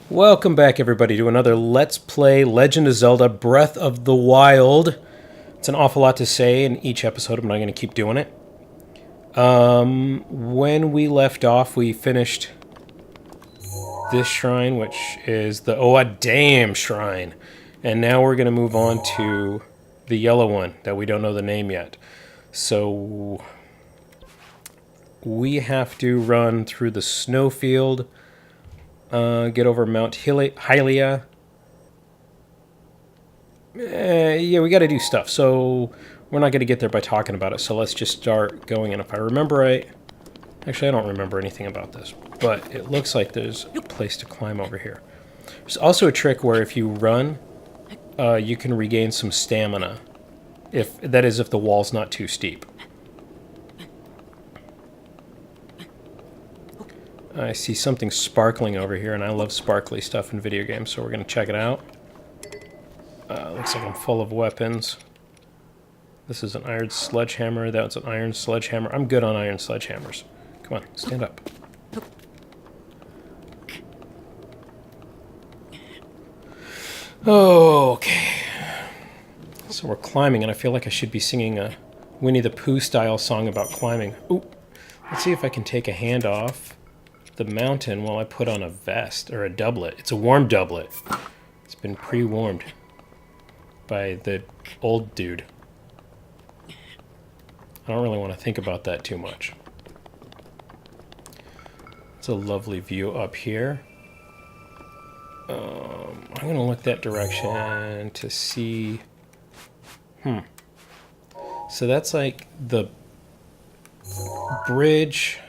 Welcome back, everybody, to another Let's Play Legend of Zelda Breath of the Wild. It's an awful lot to say in each episode. I'm not going to keep doing it. When we left off, we finished this shrine, which is the Damn Shrine. And now we're going to move on to the yellow one that we don't know the name yet. So we have to run through the snowfield. Get over Mount Hylia. Yeah, we got to do stuff. So we're not going to get there by talking about it. So let's just start going. And if I remember right, actually I don't remember anything about this, but it looks like there's a place to climb over here. There's also a trick where if you run, you can regain some stamina. If the wall's not too steep. I see something sparkling over here, and I love sparkly stuff in video games, so we're going to check it out. Looks like I'm full of weapons. This is an iron sledgehammer. That's an iron sledgehammer. I'm good on iron sledgehammers. Come on, stand up. Okay. So we're climbing, and I feel like I should be singing a Winnie the Pooh style song about climbing. Ooh. Let's see if I can take a hand off the mountain while I put on a vest or a doublet. It's a warm doublet. It's been pre-warmed by the old dude. I don't really want to think about that too much. It's a lovely view up here. I'm going to look that direction to see. So that's like the bridge.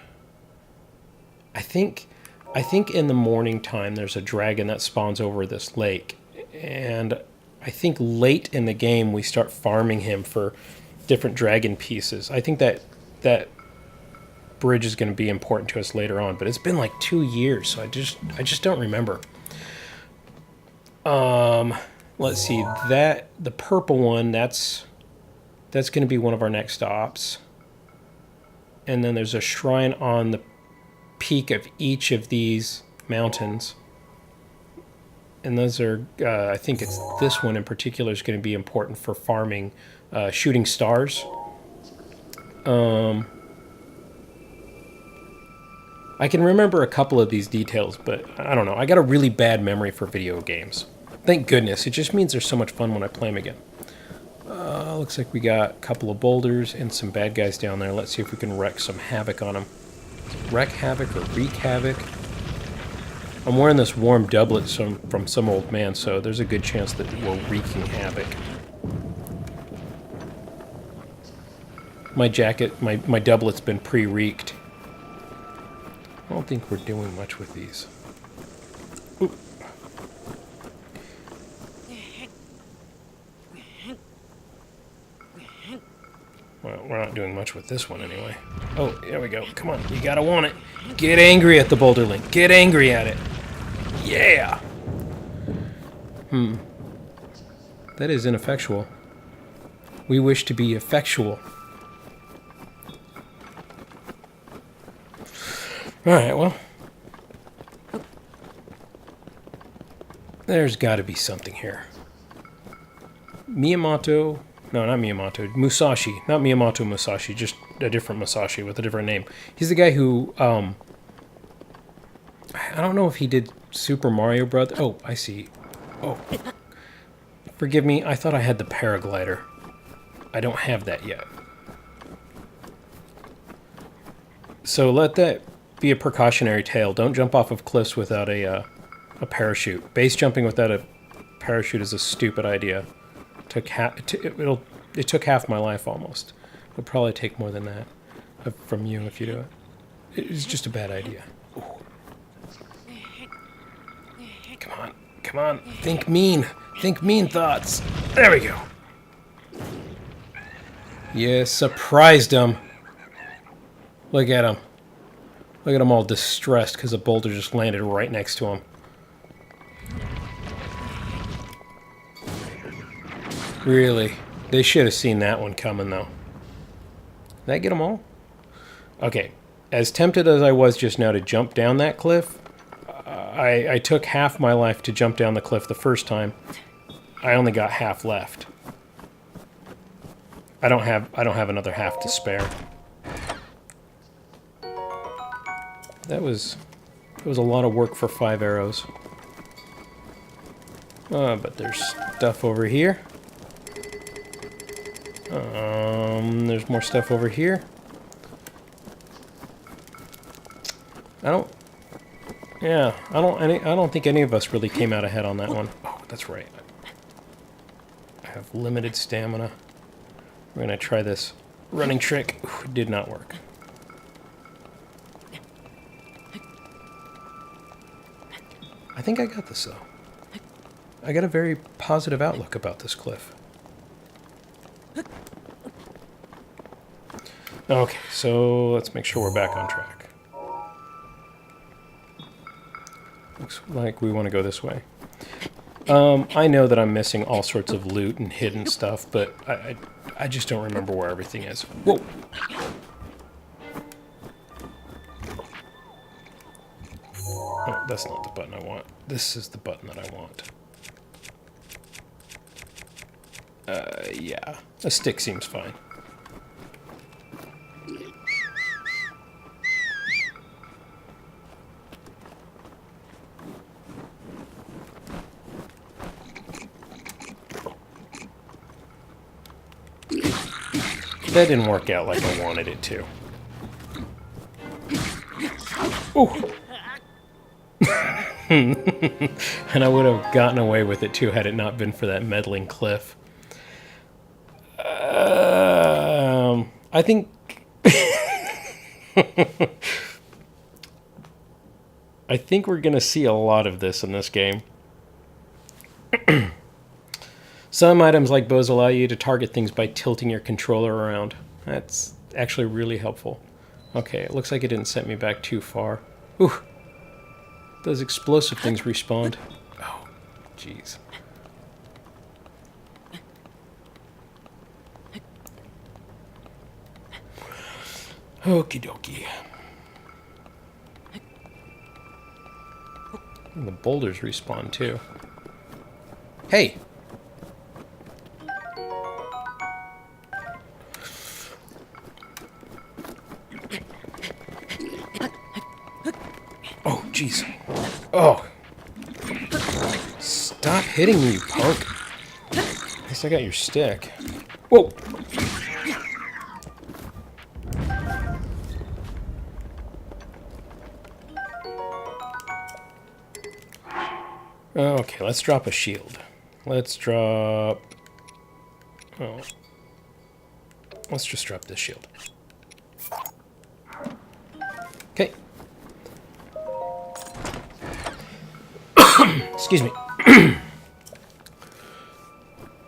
I think in the morning time there's a dragon that spawns over this lake, and I think late in the game we start farming him for different dragon pieces. I think that bridge is going to be important to us later on, but it's been like 2 years, so I just don't remember. Let's see, that the purple one, that's going to be one of our next stops, and then there's a shrine on the peak of each of these mountains, and those are I think it's this one in particular is going to be important for farming shooting stars. I can remember a couple of these details, but I don't know, I got a really bad memory for video games. Thank goodness. It just means they're so much fun when I play them again. Looks like we got a couple of boulders and some bad guys down there. Let's see if we can wreak some havoc on them. Wreak havoc or wreak havoc. I'm wearing this warm doublet from some old man, so there's a good chance that we're wreaking havoc. My jacket, my doublet's been pre-wreaked. I don't think we're doing much with these. Ooh. Well, we're not doing much with this one anyway. Oh, there we go. Come on, you gotta want it. Get angry at the boulder link. Get angry at it. Yeah! That is ineffectual. We wish to be effectual. Alright, well. There's gotta be something here. Miyamoto... No, not Miyamoto. Musashi. Not Miyamoto Musashi, just a different Musashi with a different name. He's the guy who, I don't know if he did Super Mario Brothers. Oh, I see. Oh. Forgive me, I thought I had the paraglider. I don't have that yet. So let that be a precautionary tale. Don't jump off of cliffs without a parachute. Base jumping without a parachute is a stupid idea. It took half my life almost. It'll probably take more than that from you if you do it. It's just a bad idea. Ooh. Come on. Think mean thoughts. There we go. Yeah, surprised him. Look at him. Look at him all distressed because a boulder just landed right next to him. Really? They should have seen that one coming, though. Did I get them all? Okay. As tempted as I was just now to jump down that cliff, I took half my life to jump down the cliff the first time. I only got half left. I don't have another half to spare. That was a lot of work for 5 arrows. But there's stuff over here. There's more stuff over here. I don't think any of us really came out ahead on that one. Oh, that's right. I have limited stamina. We're gonna try this running trick. Ooh, it did not work. I think I got this though. I got a very positive outlook about this cliff. Okay, so let's make sure we're back on track. Looks like we want to go this way. I know that I'm missing all sorts of loot and hidden stuff, but I just don't remember where everything is. Whoa! Oh, that's not the button I want. This is the button that I want. Yeah. A stick seems fine. That didn't work out like I wanted it to. Ooh! And I would have gotten away with it too had it not been for that meddling cliff. I think... I think we're going to see a lot of this in this game. Some items like bows allow you to target things by tilting your controller around. That's actually really helpful. Okay, it looks like it didn't set me back too far. Ooh! Those explosive things respawned. Oh, jeez. Okie dokie. And the boulders respawn too. Hey! Oh, jeez. Oh. Stop hitting me, you punk. At least I got your stick. Whoa! Okay, let's drop a shield. Let's drop... Oh. Let's just drop this shield. Okay. Excuse me.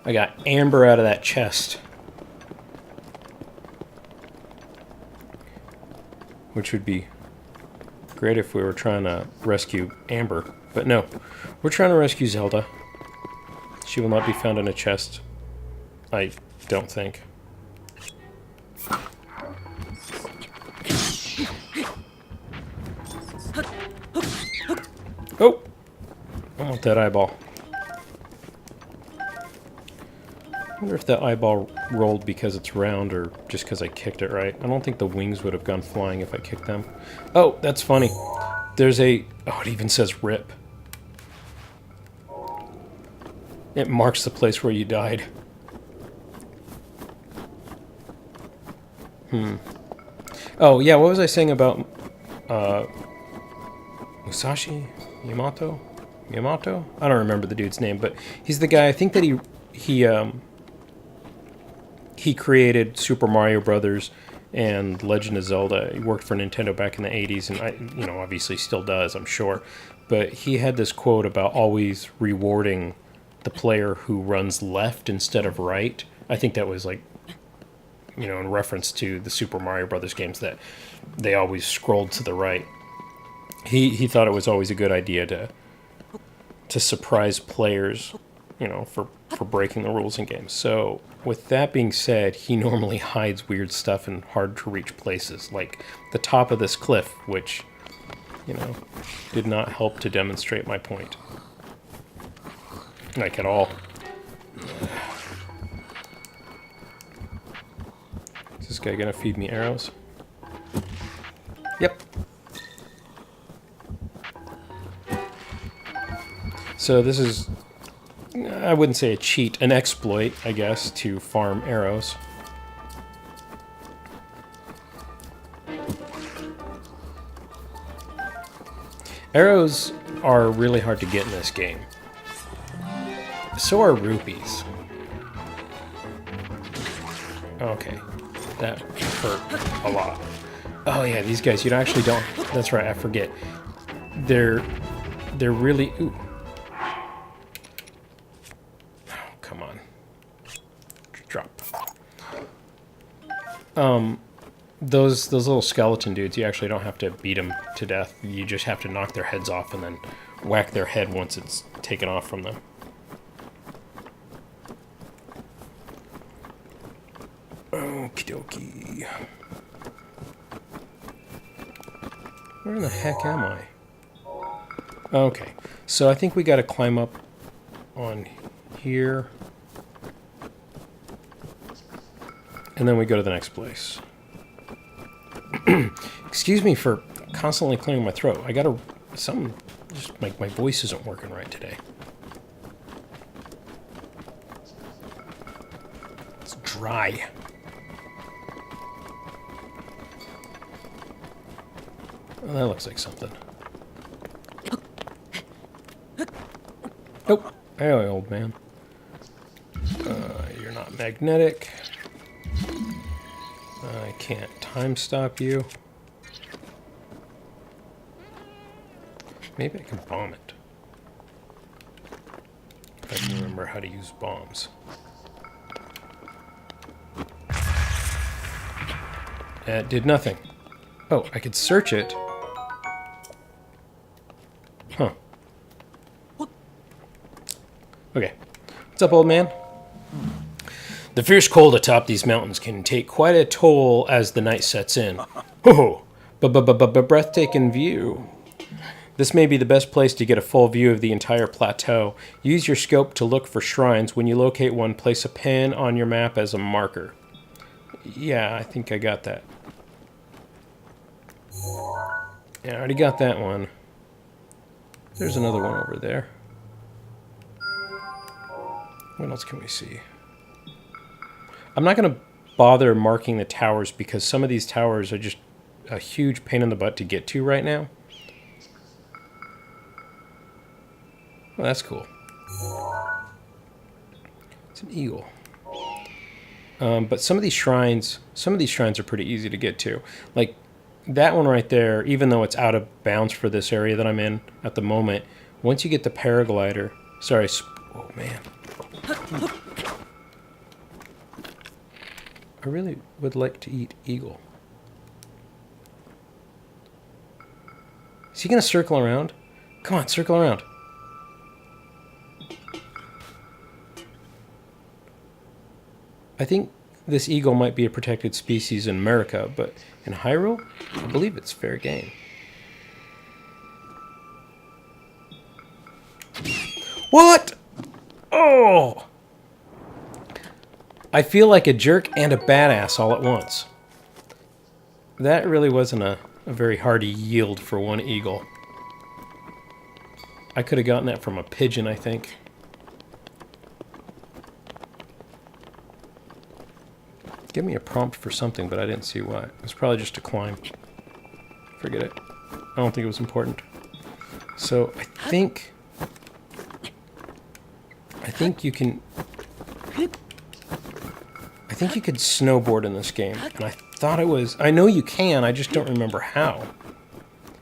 I got amber out of that chest. Which would be great if we were trying to rescue Amber. But no, we're trying to rescue Zelda. She will not be found in a chest. I don't think. Oh! I want that eyeball. I wonder if that eyeball rolled because it's round or just because I kicked it right. I don't think the wings would have gone flying if I kicked them. Oh, that's funny. There's a... Oh, it even says RIP. It marks the place where you died. Oh, yeah, what was I saying about... Musashi? Yamato? Yamato? I don't remember the dude's name, but he's the guy, I think that he created Super Mario Brothers and Legend of Zelda. He worked for Nintendo back in the 80s, and obviously still does, I'm sure. But he had this quote about always rewarding the player who runs left instead of right. I think that was like, in reference to the Super Mario Brothers games, that they always scrolled to the right. He thought it was always a good idea to surprise players, for breaking the rules in games. So with that being said, he normally hides weird stuff in hard to reach places, like the top of this cliff, which you know, did not help to demonstrate my point. Like, at all. Is this guy gonna feed me arrows? Yep. So this is, I wouldn't say a cheat, an exploit, I guess, to farm arrows. Arrows are really hard to get in this game. So are rupees. Okay, that hurt a lot. Oh yeah, these guys, you actually don't, that's right, I forget. They're really, ooh. Oh, come on. Drop. Those little skeleton dudes, you actually don't have to beat them to death. You just have to knock their heads off and then whack their head once it's taken off from them. Okie dokie. Where the heck am I? Okay, so I think we gotta climb up on here. And then we go to the next place. Excuse me for constantly clearing my throat. I gotta, something, just my voice isn't working right today. It's dry. Well, that looks like something. Nope. Hey, old man. You're not magnetic. I can't time stop you. Maybe I can bomb it. If I can remember how to use bombs. That did nothing. Oh, I could search it. Huh. Okay. What's up, old man? The fierce cold atop these mountains can take quite a toll as the night sets in. Oh, breathtaking view. This may be the best place to get a full view of the entire plateau. Use your scope to look for shrines. When you locate one, place a pin on your map as a marker. Yeah, I think I got that. Yeah, I already got that one. There's another one over there. What else can we see? I'm not going to bother marking the towers because some of these towers are just a huge pain in the butt to get to right now. Well, that's cool. It's an eagle. But some of these shrines are pretty easy to get to. Like that one right there, even though it's out of bounds for this area that I'm in at the moment, once you get the paraglider, sorry, oh man. I really would like to eat eagle. Is he going to circle around? Come on, circle around. I think this eagle might be a protected species in America, but in Hyrule, I believe it's fair game. What? Oh! I feel like a jerk and a badass all at once. That really wasn't a very hearty yield for one eagle. I could have gotten that from a pigeon, I think. Give me a prompt for something, but I didn't see why. It was probably just to climb. Forget it. I don't think it was important. So I think you can... I think you could snowboard in this game, and I thought it was... I know you can, I just don't remember how.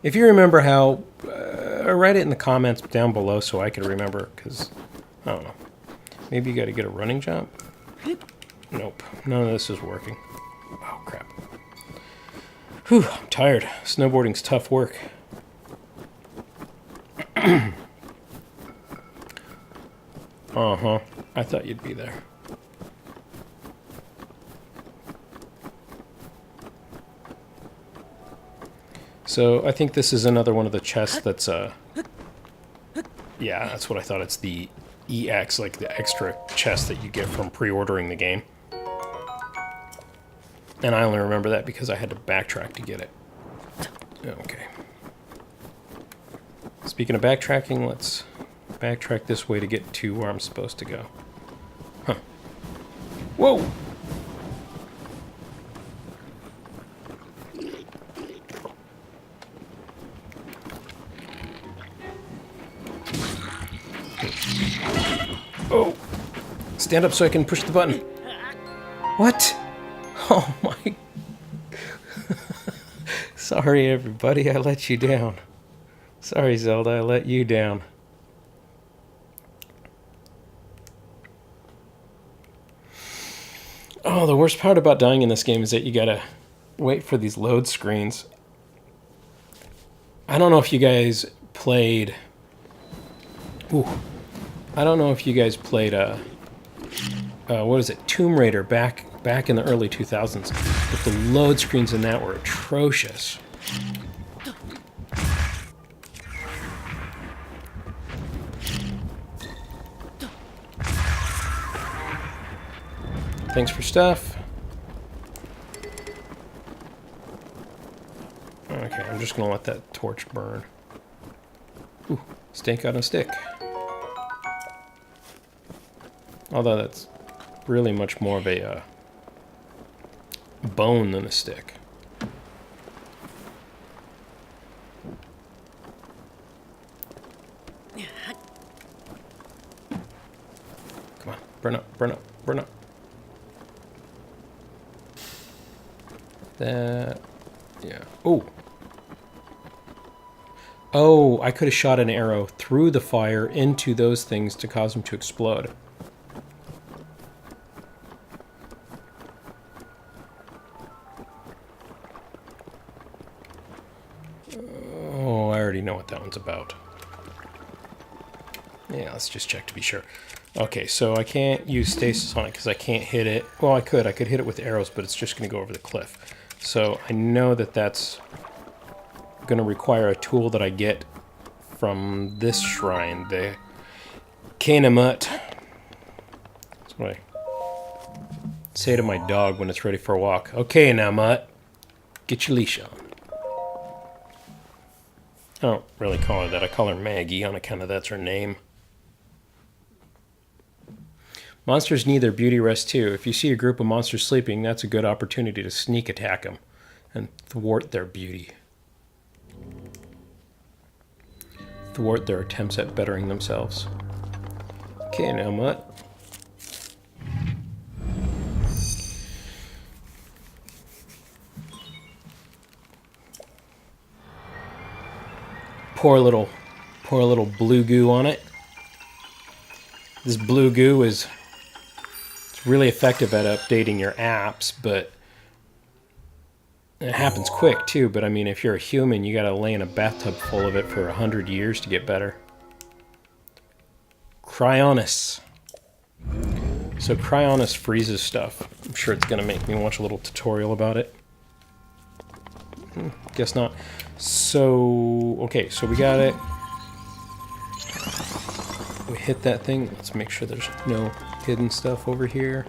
If you remember how, write it in the comments down below so I can remember, because, I don't know. Maybe you got to get a running jump? Nope, none of this is working. Oh, crap. Whew, I'm tired. Snowboarding's tough work. Uh-huh, I thought you'd be there. So I think this is another one of the chests that's yeah, that's what I thought. It's the EX, like the extra chest that you get from pre-ordering the game. And I only remember that because I had to backtrack to get it. Okay. Speaking of backtracking, let's backtrack this way to get to where I'm supposed to go. Huh. Whoa! Oh! Stand up so I can push the button. What? Oh my... Sorry everybody, I let you down. Sorry Zelda, I let you down. Oh, the worst part about dying in this game is that you gotta wait for these load screens. I don't know if you guys played... Ooh. I don't know if you guys played, what is it, Tomb Raider back in the early 2000s, but the load screens in that were atrocious. Thanks for stuff. Okay, I'm just gonna let that torch burn. Ooh, steak on a stick. Although that's really much more of a bone than a stick. Come on, burn up, burn up, burn up. That, yeah. Oh! Oh, I could have shot an arrow through the fire into those things to cause them to explode. Oh, I already know what that one's about. Yeah, let's just check to be sure. Okay, so I can't use stasis on it because I can't hit it. Well, I could hit it with arrows, but it's just going to go over the cliff. So I know that that's going to require a tool that I get from this shrine, the Kanamut. That's what I say to my dog when it's ready for a walk. Okay, now, Mutt, get your leash on. I don't really call her that. I call her Maggie on account of that's her name. Monsters need their beauty rest too. If you see a group of monsters sleeping, that's a good opportunity to sneak attack them and thwart their beauty. Thwart their attempts at bettering themselves. Okay, now Mutt. Pour a little blue goo on it. This blue goo is really effective at updating your apps, but it happens quick too. But I mean, if you're a human, you gotta lay in a bathtub full of it for 100 years to get better. Cryonis. So Cryonis freezes stuff. I'm sure it's gonna make me watch a little tutorial about it. Guess not. So, okay, so we got it. We hit that thing. Let's make sure there's no hidden stuff over here.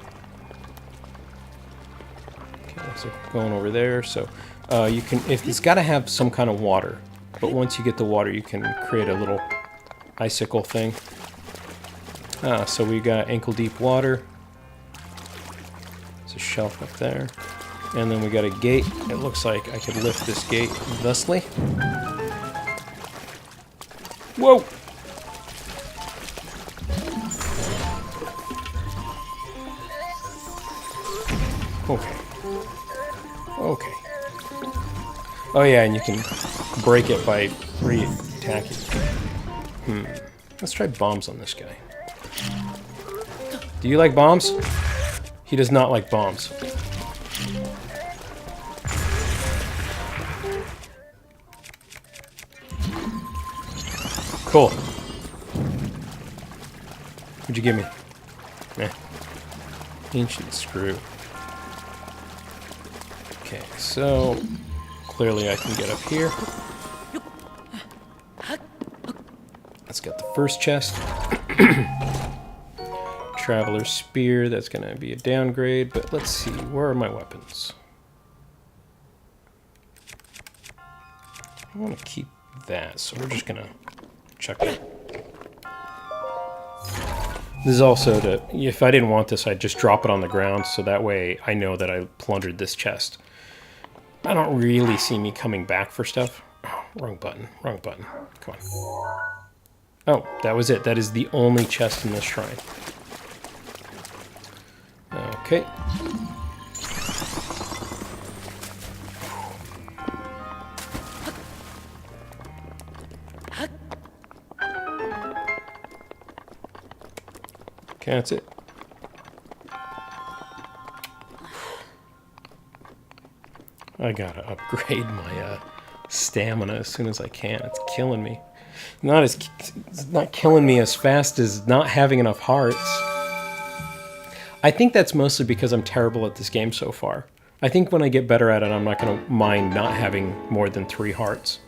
Okay, looks like we're going over there. So you can, if it's got to have some kind of water, but once you get the water, you can create a little icicle thing. So we got ankle deep water. There's a shelf up there. And then we got a gate. It looks like I could lift this gate thusly. Whoa! Okay. Okay. Oh yeah, and you can break it by re-attacking. Let's try bombs on this guy. Do you like bombs? He does not like bombs. Cool. What'd you give me? Eh. Ancient screw. Okay, so clearly I can get up here. Let's get the first chest. Traveler's Spear, that's going to be a downgrade, but let's see, where are my weapons? I want to keep that, so we're just going to chuck it. This is also to, if I didn't want this, I'd just drop it on the ground, so that way I know that I plundered this chest. I don't really see me coming back for stuff. Oh, wrong button, wrong button. Come on. Oh, that was it. That is the only chest in this shrine. Okay. Okay, that's it. I gotta upgrade my stamina as soon as I can. It's killing me. It's not killing me as fast as not having enough hearts. I think that's mostly because I'm terrible at this game so far. I think when I get better at it, I'm not going to mind not having more than 3 hearts.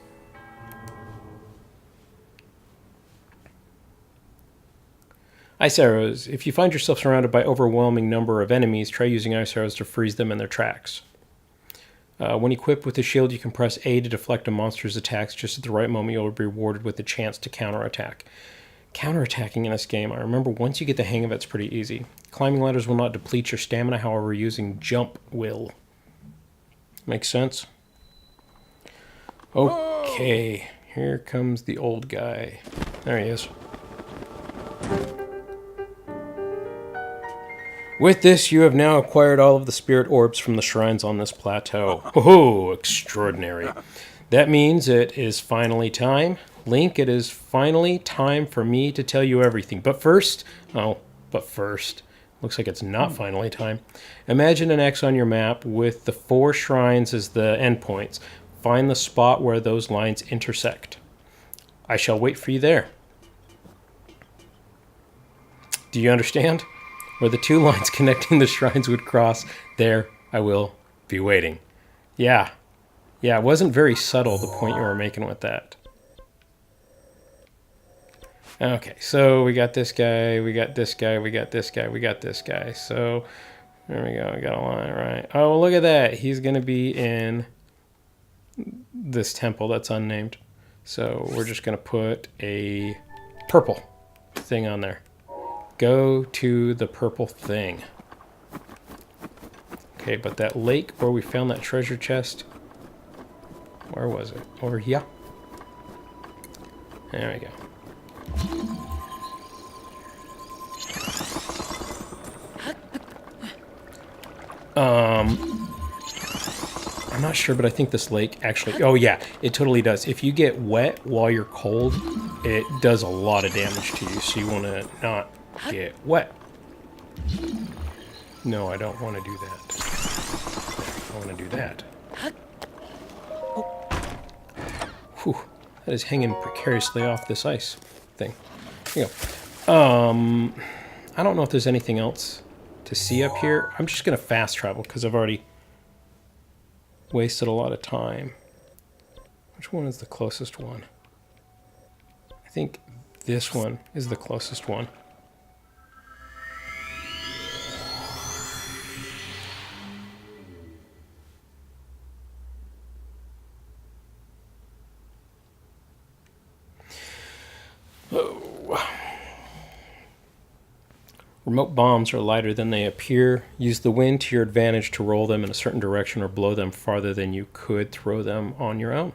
Ice arrows. If you find yourself surrounded by an overwhelming number of enemies, try using ice arrows to freeze them in their tracks. When equipped with a shield, you can press A to deflect a monster's attacks. Just at the right moment, you'll be rewarded with a chance to counterattack. Counterattacking in this game, I remember once you get the hang of it, it's pretty easy. Climbing ladders will not deplete your stamina, however, using jump will. Makes sense? Okay, here comes the old guy. There he is. With this, you have now acquired all of the spirit orbs from the shrines on this plateau. Oh, extraordinary. That means it is finally time. Link, it is finally time for me to tell you everything. But first, looks like it's not finally time. Imagine an X on your map with the 4 shrines as the endpoints. Find the spot where those lines intersect. I shall wait for you there. Do you understand? Where the 2 lines connecting the shrines would cross, there I will be waiting. Yeah, it wasn't very subtle, the point you were making with that. Okay, so we got this guy, we got this guy, we got this guy, we got this guy. So, there we go, we got a line, right. Oh, look at that. He's going to be in this temple that's unnamed. So, we're just going to put a purple thing on there. Go to the purple thing. Okay, but that lake where we found that treasure chest, where was it? Over here? There we go. I'm not sure, but I think this lake actually... Oh, yeah, it totally does. If you get wet while you're cold, it does a lot of damage to you, so you want to not get wet. No, I don't want to do that. I want to do that. Whew, that is hanging precariously off this ice thing. Here you go. I don't know if there's anything else to see up here. I'm just going to fast travel because I've already wasted a lot of time. Which one is the closest one? I think this one is the closest one. Remote bombs are lighter than they appear. Use the wind to your advantage to roll them in a certain direction or blow them farther than you could throw them on your own.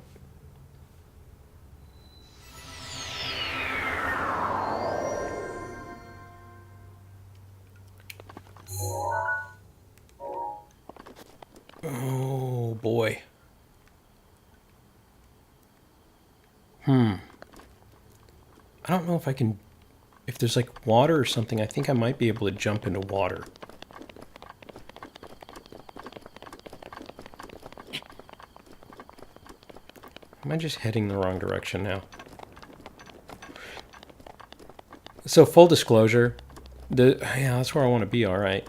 Oh boy. I don't know if I can... If there's like water or something, I think I might be able to jump into water. Am I just heading the wrong direction now? So full disclosure, yeah, that's where I want to be, all right.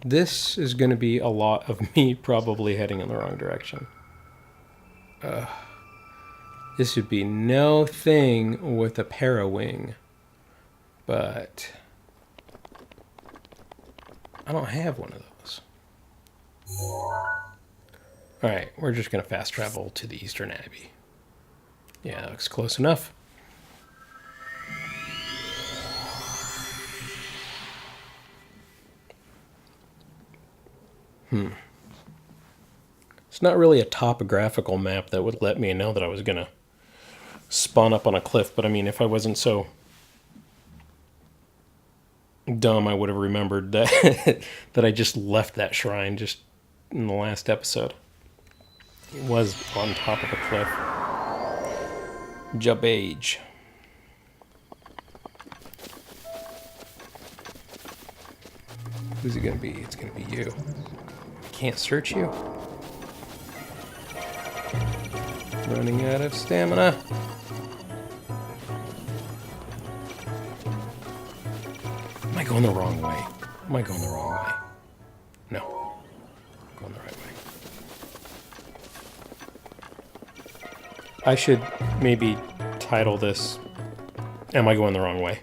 This is going to be a lot of me probably heading in the wrong direction. This would be no thing with a para-wing. But I don't have one of those. Alright, we're just going to fast travel to the Eastern Abbey. Yeah, that looks close enough. It's not really a topographical map that would let me know that I was going to spawn up on a cliff, but I mean, if I wasn't so dumb, I would have remembered that that I just left that shrine just in the last episode. It was on top of a cliff. Jabage. Who's it gonna be? It's gonna be you. I can't search you. Running out of stamina. Am I going the wrong way? Am I going the wrong way? No. I'm going the right way. I should maybe title this, Am I Going the Wrong Way?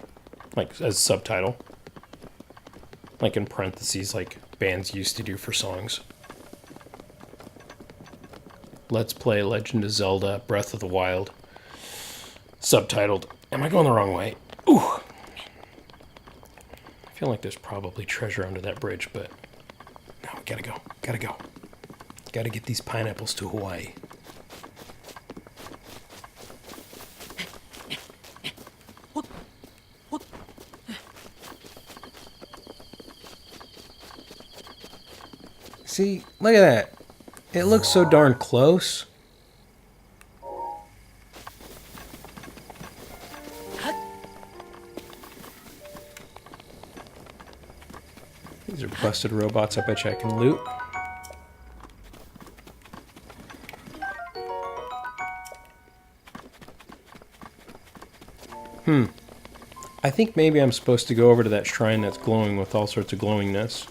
Like, as subtitle. Like in parentheses, like bands used to do for songs. Let's Play Legend of Zelda Breath of the Wild. Subtitled, Am I Going the Wrong Way? Ooh! I feel like there's probably treasure under that bridge, but no, we gotta go. Gotta go. Gotta get these pineapples to Hawaii. See, look at that. It looks so darn close. These are busted robots I bet you I can loot. I think maybe I'm supposed to go over to that shrine that's glowing with all sorts of glowingness.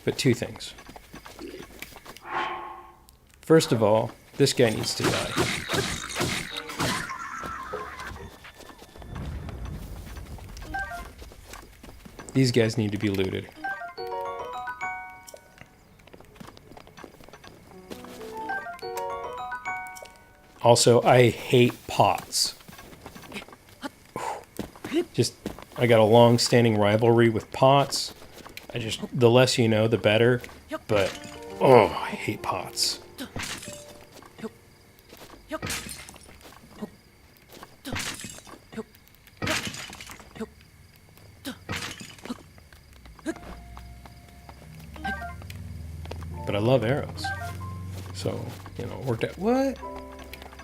But two things. First of all, this guy needs to die. These guys need to be looted. Also, I hate pots. I got a long-standing rivalry with pots. The less you know, the better. But, oh, I hate pots. But I love arrows. So, you know, it worked out. What?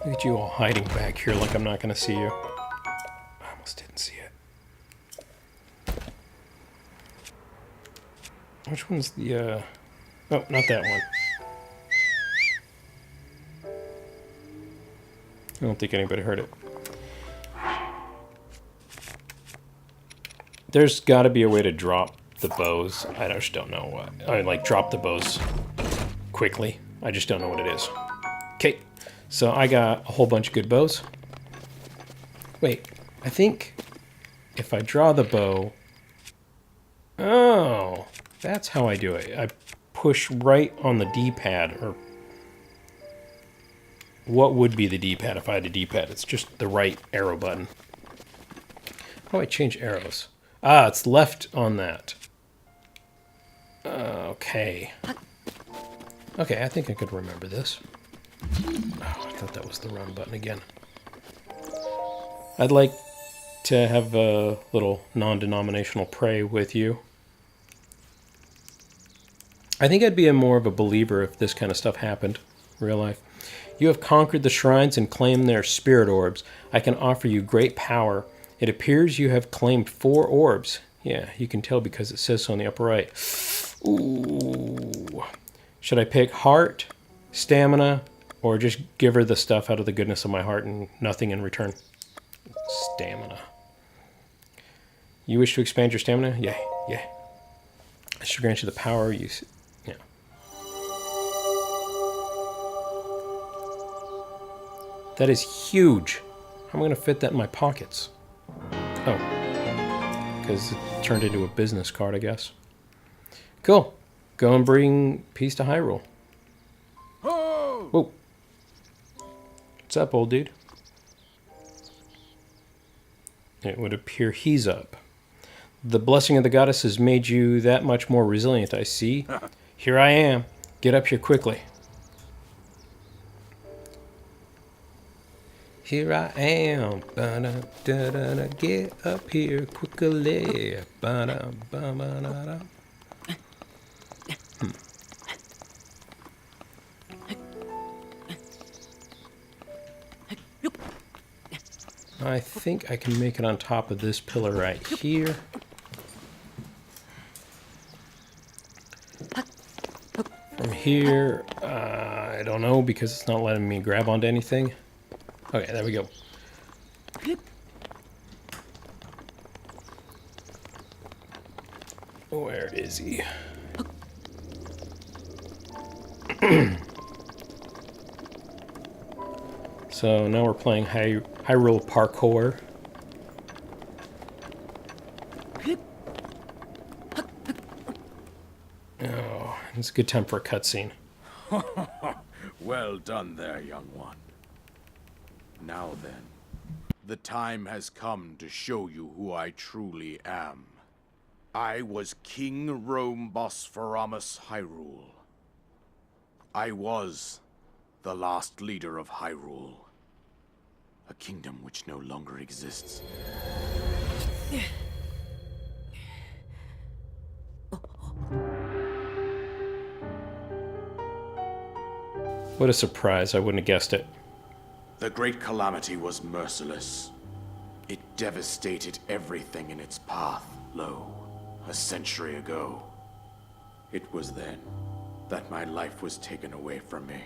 Look at you all hiding back here like I'm not going to see you. I almost didn't see it. Which one's the, Oh, not that one. I don't think anybody heard it. There's got to be a way to drop the bows. I just don't know what. I mean, like, drop the bows quickly. I just don't know what it is. Okay, so I got a whole bunch of good bows. Wait, I think if I draw the bow... Oh, that's how I do it. I push right on the D-pad, or... What would be the D-pad if I had a D-pad? It's just the right arrow button. How do I change arrows? Ah, it's left on that. Okay. Okay, I think I could remember this. Oh, I thought that was the wrong button again. I'd like to have a little non-denominational pray with you. I think I'd be more of a believer if this kind of stuff happened in real life. You have conquered the shrines and claimed their spirit orbs. I can offer you great power. It appears you have claimed 4 orbs. Yeah, you can tell because it says so on the upper right. Ooh. Should I pick heart, stamina, or just give her the stuff out of the goodness of my heart and nothing in return? Stamina. You wish to expand your stamina? Yeah, yeah. I should grant you the power you... Yeah. That is huge. How am I going to fit that in my pockets? Oh. Because it turned into a business card, I guess. Cool. Go and bring peace to Hyrule. Whoa. What's up, old dude? It would appear he's up. The blessing of the goddess has made you that much more resilient, I see. Here I am. Get up here quickly. Here I am. Ba-da-da-da-da. Get up here quickly. Ba-da-ba-ba-da-da. I think I can make it on top of this pillar right here. From here, I don't know because it's not letting me grab onto anything. Okay, there we go. Where is he? So now we're playing Hyrule Parkour. Oh, it's a good time for a cutscene. Well done there, young one. Now then, the time has come to show you who I truly am. I was King Rome Bosphoramos Hyrule. I was the last leader of Hyrule. A kingdom which no longer exists. What a surprise, I wouldn't have guessed it. The Great Calamity was merciless. It devastated everything in its path, lo, a century ago. It was then that my life was taken away from me.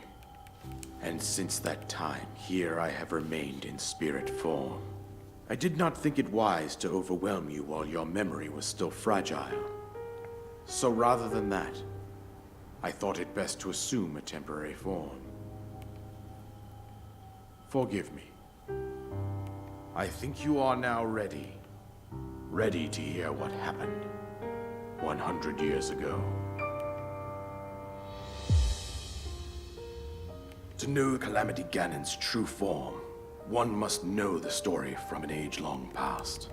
And since that time, here I have remained in spirit form. I did not think it wise to overwhelm you while your memory was still fragile. So rather than that, I thought it best to assume a temporary form. Forgive me. I think you are now ready. Ready to hear what happened 100 years ago. To know Calamity Ganon's true form, one must know the story from an age-long past.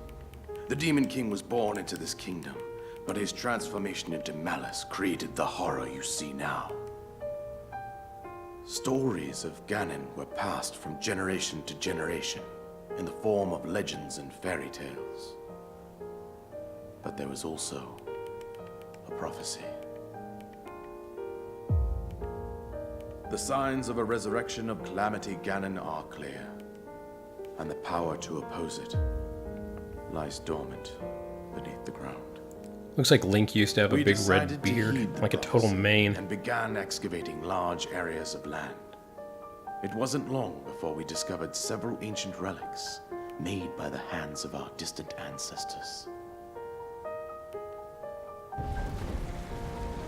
The Demon King was born into this kingdom, but his transformation into malice created the horror you see now. Stories of Ganon were passed from generation to generation in the form of legends and fairy tales. But there was also a prophecy. The signs of a resurrection of Calamity Ganon are clear, and the power to oppose it lies dormant beneath the ground. Looks like Link used to have a We big decided red to beard, heed the like a total prophecy mane. and began excavating large areas of land. It wasn't long before we discovered several ancient relics made by the hands of our distant ancestors.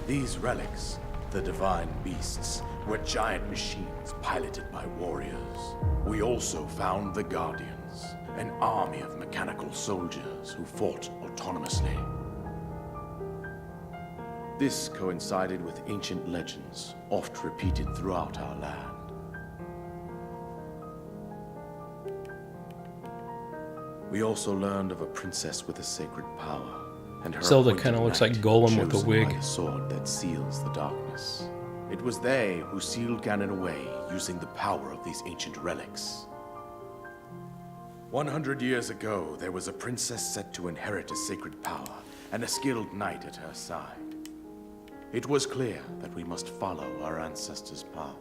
These relics, the divine beasts, were giant machines piloted by warriors. We also found the Guardians, an army of mechanical soldiers who fought autonomously. This coincided with ancient legends, oft repeated throughout our land. We also learned of a princess with a sacred power, and her Zelda kind of looks like Golem with a chosen wig. by the sword that seals the darkness. It was they who sealed Ganon away using the power of these ancient relics. 100 years ago, there was a princess set to inherit a sacred power and a skilled knight at her side. It was clear that we must follow our ancestors' path.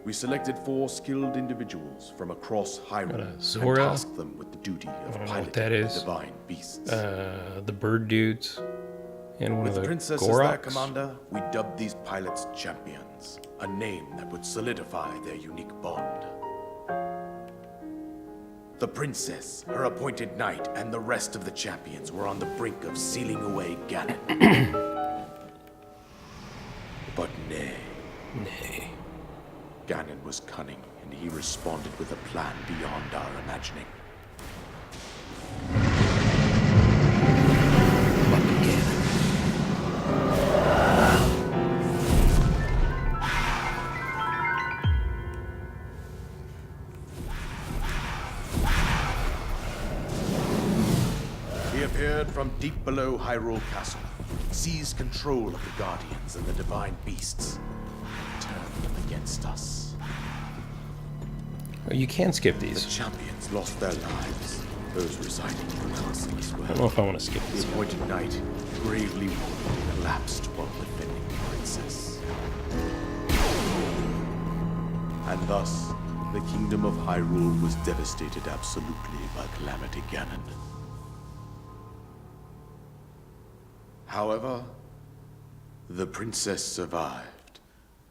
We selected 4 skilled individuals from across Hyrule and Zora? tasked them with the duty of don't know what piloting that is. the divine beasts. The bird dudes, and one With of the Princess as their Koroks. commander, we dubbed these pilots champions, a name that would solidify their unique bond. The princess, her appointed knight, and the rest of the champions were on the brink of sealing away Ganon. But nay. Nay. Ganon he responded with a plan beyond our imagining. He appeared from deep below Hyrule Castle, seized control of the Guardians and the Divine Beasts, turned them against us. Oh, you can skip The these. champions lost their lives, those residing in the castle as I don't know well. if I want to skip The this. appointed knight, gravely wounded, collapsed while defending the princess. And thus, the kingdom of Hyrule was devastated absolutely by Calamity Ganon. However, the princess survived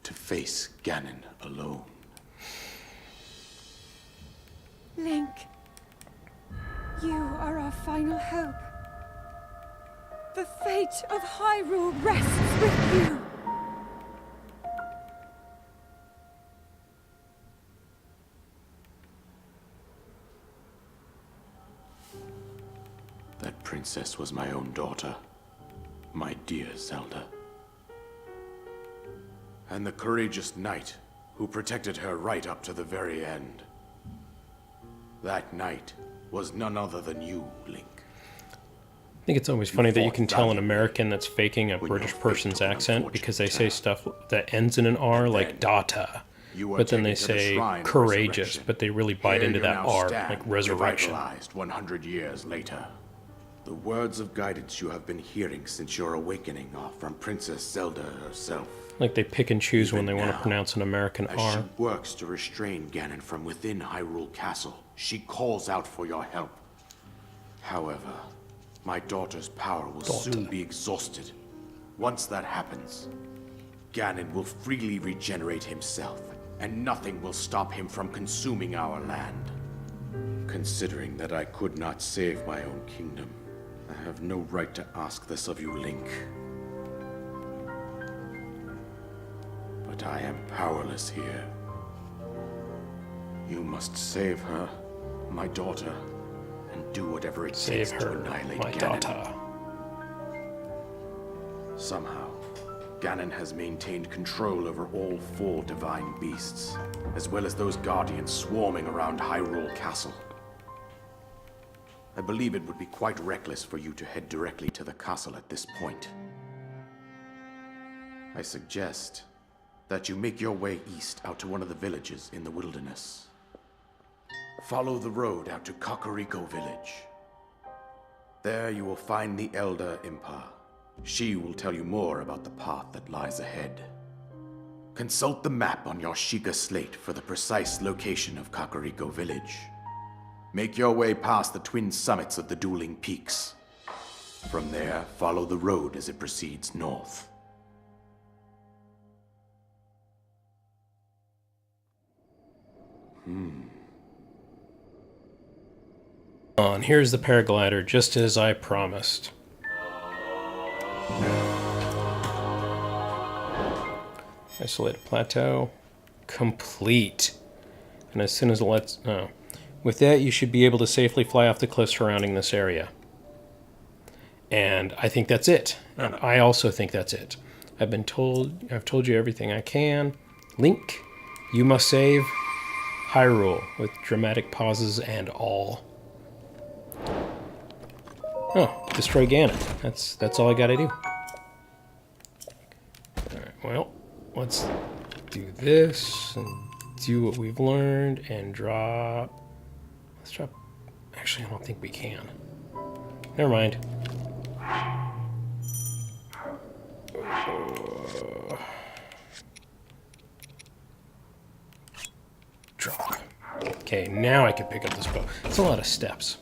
to face Ganon alone. Link, you are our final hope. The fate of Hyrule rests with you. That princess was my own daughter, my dear Zelda. And the courageous knight who protected her right up to the very end. That knight was none other than you, Link. I think it's always funny that you fought can tell an valiantly American that's faking a when British your fate person's took an accent unfortunate because they say turn. stuff that ends in an R, like then data. You were But then they taken to the say shrine of courageous, resurrection. but they really bite Here into you that now R, stand, like resurrection. Revitalized 100 years later. The words of guidance you have been hearing since your awakening are from Princess Zelda herself. Like they pick and choose when they Even want to now, pronounce an American As R. she works to restrain Ganon from within Hyrule Castle, she calls out for your help. However, my daughter's power will soon be exhausted. Once that happens, Ganon will freely regenerate himself, and nothing will stop him from consuming our land. Considering that I could not save my own kingdom, I have no right to ask this of you, Link. But I am powerless here. You must save her, my daughter, and do whatever it Save takes to her, annihilate my Ganon. daughter. Somehow, Ganon has maintained control over all 4 divine beasts, as well as those guardians swarming around Hyrule Castle. I believe it would be quite reckless for you to head directly to the castle at this point. I suggest that you make your way east out to one of the villages in the wilderness. Follow the road out to Kakariko Village. There you will find the Elder Impa. She will tell you more about the path that lies ahead. Consult the map on your Sheikah Slate for the precise location of Kakariko Village. Make your way past the twin summits of the dueling peaks. From there, follow the road as it proceeds north. And here's the paraglider, just as I promised. Isolated plateau. Complete. And as soon as it lets... Oh. With that, you should be able to safely fly off the cliffs surrounding this area. And I think that's it. And I also think that's it. I've told you everything I can. Link, you must save Hyrule with dramatic pauses and all. Oh, destroy Ganon. That's all I gotta do. Alright, well, let's do this and do what we've learned and drop. Let's drop. Actually, I don't think we can. Never mind. Drop. Okay, now I can pick up this bow. It's a lot of steps.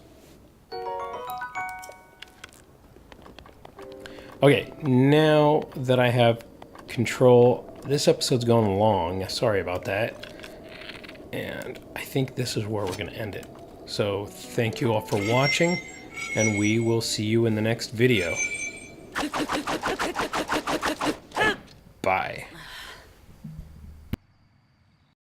Okay, now that I have control, this episode's going long. Sorry about that. And I think this is where we're going to end it. So thank you all for watching, and we will see you in the next video. Bye.